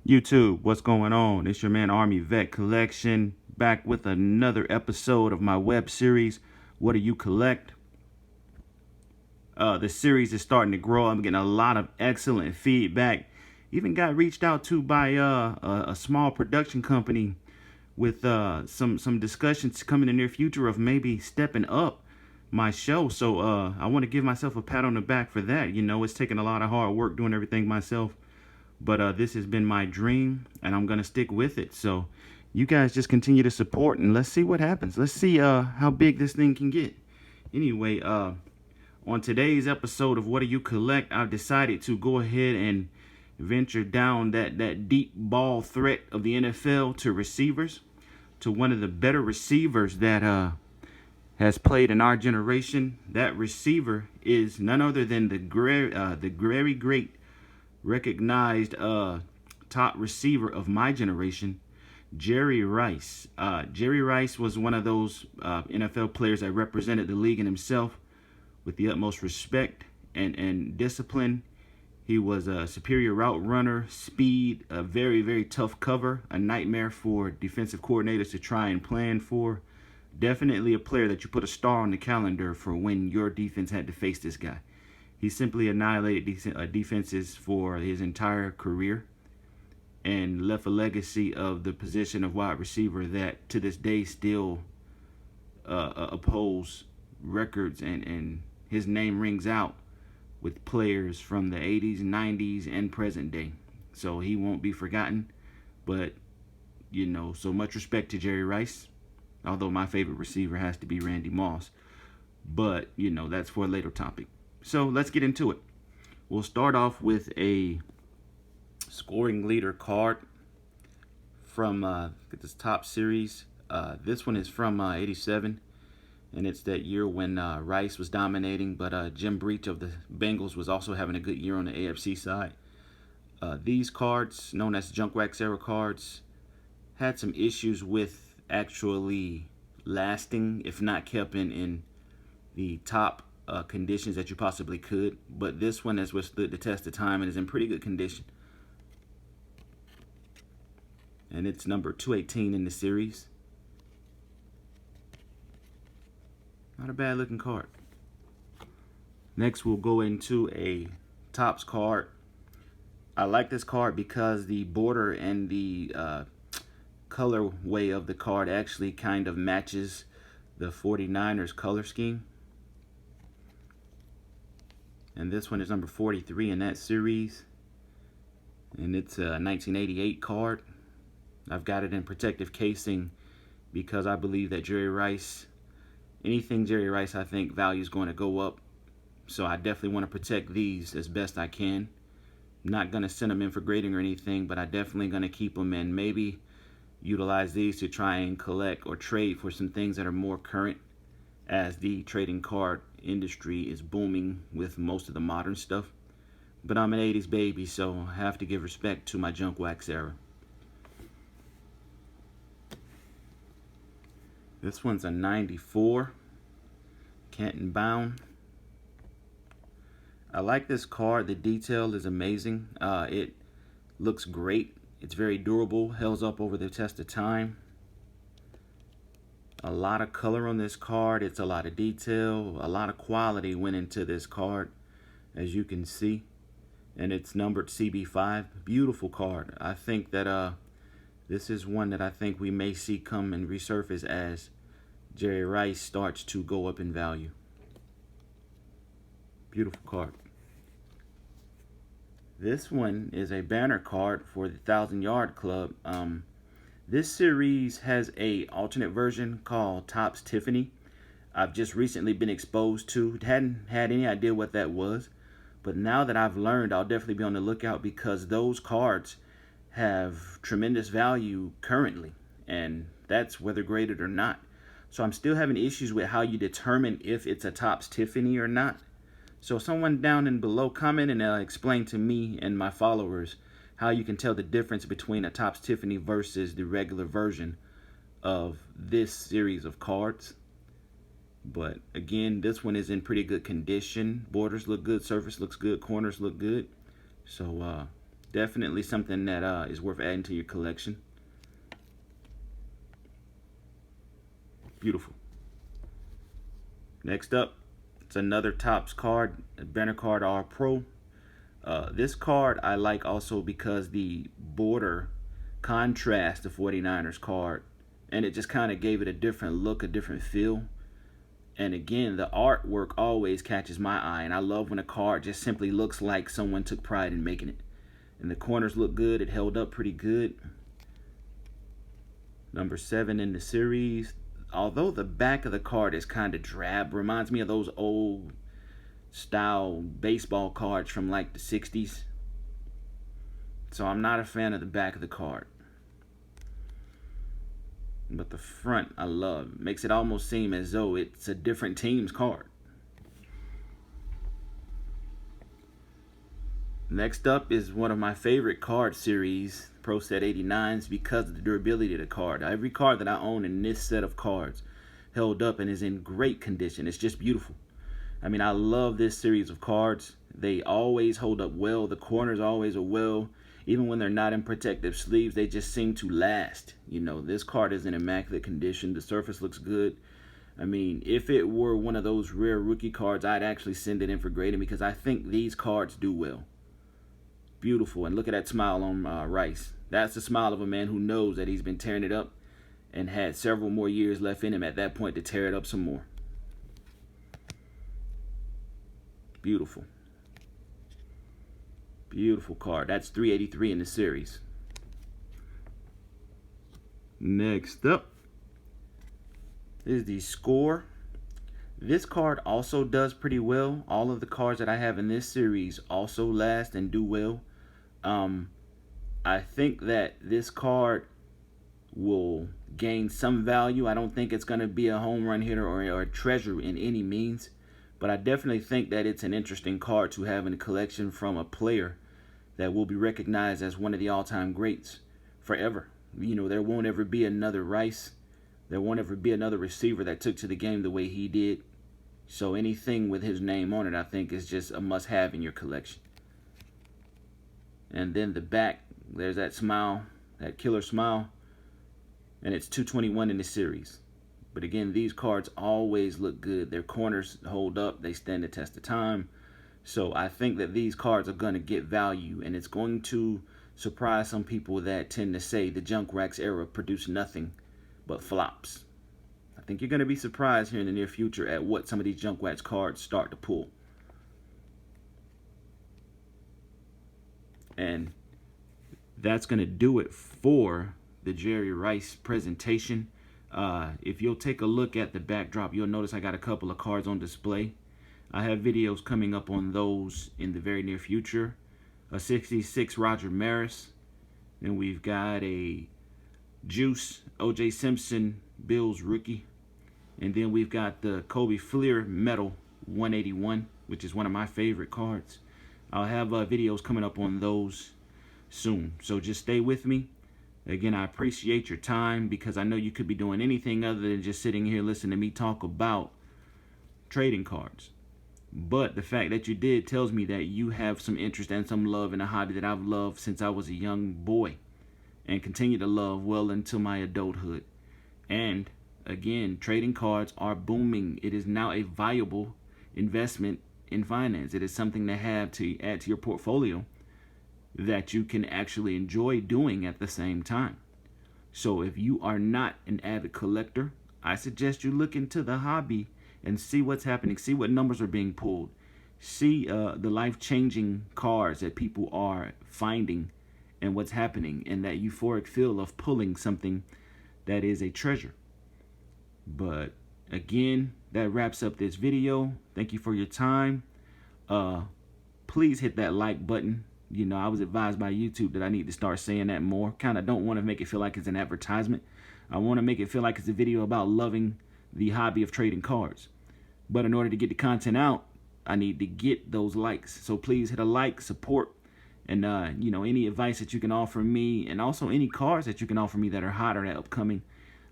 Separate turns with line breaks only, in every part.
YouTube, what's going on? It's your man Army Vet Collection, back with another episode of my web series, What Do You Collect? The series is starting to grow. I'm getting a lot of excellent feedback. Even got reached out to by a small production company with some discussions coming in the near future of maybe stepping up my show. So I want to give myself a pat on the back for that. You know, it's taken a lot of hard work doing everything myself. But this has been my dream, and I'm going to stick with it. So you guys just continue to support, and let's see what happens. Let's see how big this thing can get. Anyway, on today's episode of What Do You Collect, I've decided to go ahead and venture down that deep ball threat of the NFL to receivers, to one of the better receivers that has played in our generation. That receiver is none other than the very great recognized top receiver of my generation, Jerry Rice. Jerry Rice was one of those NFL players that represented the league and himself with the utmost respect and discipline. He was a superior route runner, speed, a very, very tough cover, a nightmare for defensive coordinators to try and plan for. Definitely a player that you put a star on the calendar for when your defense had to face this guy. He simply annihilated defenses for his entire career and left a legacy of the position of wide receiver that to this day still upholds records, and his name rings out with players from the 80s, 90s, and present day. So he won't be forgotten. But, you know, so much respect to Jerry Rice, although my favorite receiver has to be Randy Moss. But, you know, that's for a later topic. So let's get into it. We'll start off with a scoring leader card from this top series. This one is from 87, and it's that year when Rice was dominating, but Jim Breach of the Bengals was also having a good year on the AFC side. These cards, known as junk wax era cards, had some issues with actually lasting, if not kept in the top conditions that you possibly could, but this one has withstood the test of time and is in pretty good condition. And it's number 218 in the series. Not a bad looking card. Next, we'll go into a Topps card. I like this card because the border and the colorway of the card actually kind of matches the 49ers color scheme. And this one is number 43 in that series. And it's a 1988 card. I've got it in protective casing because I believe that Jerry Rice, anything Jerry Rice, I think value is going to go up. So I definitely want to protect these as best I can. I'm not going to send them in for grading or anything, but I definitely going to keep them and maybe utilize these to try and collect or trade for some things that are more current, as the trading card industry is booming with most of the modern stuff. But I'm an 80s baby, so I have to give respect to my junk wax era. This one's a 94 Canton Bound. I like this card. The detail is amazing. It looks great. It's very durable, holds up over the test of time. A lot of color on this card. It's a lot of detail. A lot of quality went into this card, as you can see. And it's numbered CB5. Beautiful card. I think that this is one that I think we may see come and resurface as Jerry Rice starts to go up in value. Beautiful card. This one is a banner card for the 1,000-Yard Club. This series has a alternate version called Topps Tiffany. I've just recently been exposed to. Hadn't had any idea what that was. But now that I've learned, I'll definitely be on the lookout because those cards have tremendous value currently. And that's whether graded or not. So I'm still having issues with how you determine if it's a Topps Tiffany or not. So someone down and below comment and explain to me and my followers how you can tell the difference between a Topps Tiffany versus the regular version of this series of cards. But again, this one is in pretty good condition. Borders look good, surface looks good, corners look good. So Definitely something that is worth adding to your collection. Beautiful. Next up, it's another Topps card, a Banner Card R Pro. This card I like also because the border contrasts the 49ers card, and it just kind of gave it a different look, a different feel. And again, the artwork always catches my eye, and I love when a card just simply looks like someone took pride in making it. And the corners look good. It held up pretty good. Number 7 in the series. Although the back of the card is kind of drab, reminds me of those old style baseball cards from like the 60s. So I'm not a fan of the back of the card. But the front I love. Makes it almost seem as though it's a different team's card. Next up is one of my favorite card series, Pro Set 89s, because of the durability of the card. Every card that I own in this set of cards held up and is in great condition. It's just beautiful. I mean, I love this series of cards. They always hold up well. The corners always are well. Even when they're not in protective sleeves, they just seem to last. You know, this card is in immaculate condition. The surface looks good. I mean, if it were one of those rare rookie cards, I'd actually send it in for grading because I think these cards do well. Beautiful. And look at that smile on Rice. That's the smile of a man who knows that he's been tearing it up and had several more years left in him at that point to tear it up some more. Beautiful. Beautiful card. That's 383 in the series. Next up is the Score. This card also does pretty well. All of the cards that I have in this series also last and do well. I think that this card will gain some value. I don't think it's going to be a home run hitter or a treasure in any means. But I definitely think that it's an interesting card to have in a collection from a player that will be recognized as one of the all-time greats forever. You know, there won't ever be another Rice. There won't ever be another receiver that took to the game the way he did. So anything with his name on it, I think, is just a must-have in your collection. And then the back, there's that smile, that killer smile. And it's 221 in the series. But again, these cards always look good. Their corners hold up. They stand the test of time. So I think that these cards are going to get value. And it's going to surprise some people that tend to say the junk wax era produced nothing but flops. I think you're going to be surprised here in the near future at what some of these junk wax cards start to pull. And that's going to do it for the Jerry Rice presentation. If you'll take a look at the backdrop, you'll notice I got a couple of cards on display. I have videos coming up on those in the very near future. A 66 Roger Maris. And we've got a Juice O.J. Simpson Bills rookie. And then we've got the Kobe Fleer Metal 181, which is one of my favorite cards. I'll have videos coming up on those soon. So just stay with me. Again, I appreciate your time because I know you could be doing anything other than just sitting here listening to me talk about trading cards. But the fact that you did tells me that you have some interest and some love in a hobby that I've loved since I was a young boy and continue to love well into my adulthood. And again, trading cards are booming. It is now a viable investment in finance. It is something to have to add to your portfolio that you can actually enjoy doing at the same time. So if you are not an avid collector, I suggest you look into the hobby and see what's happening, see what numbers are being pulled, see the life-changing cards that people are finding and what's happening, and that euphoric feel of pulling something that is a treasure. But again, that wraps up this video. Thank you for your time. Please hit that like button. You know, I was advised by YouTube that I need to start saying that more. Kind of don't want to make it feel like it's an advertisement. I want to make it feel like it's a video about loving the hobby of trading cards. But in order to get the content out, I need to get those likes. So please hit a like, support, and you know, any advice that you can offer me, and also any cards that you can offer me that are hot or that upcoming,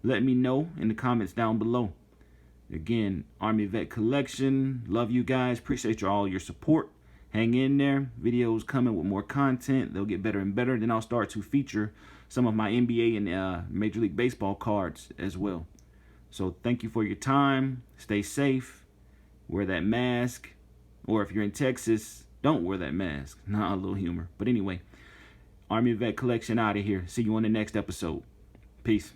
let me know in the comments down below. Again, Army Vet Collection. Love you guys. Appreciate all your support. hang in there. Videos coming with more content. They'll get better and better. Then I'll start to feature some of my NBA and Major League Baseball cards as well. So thank you for your time. Stay safe. Wear that mask. Or if you're in Texas, don't wear that mask. Nah, a little humor. But anyway, Army Vet Collection out of here. See you on the next episode. Peace.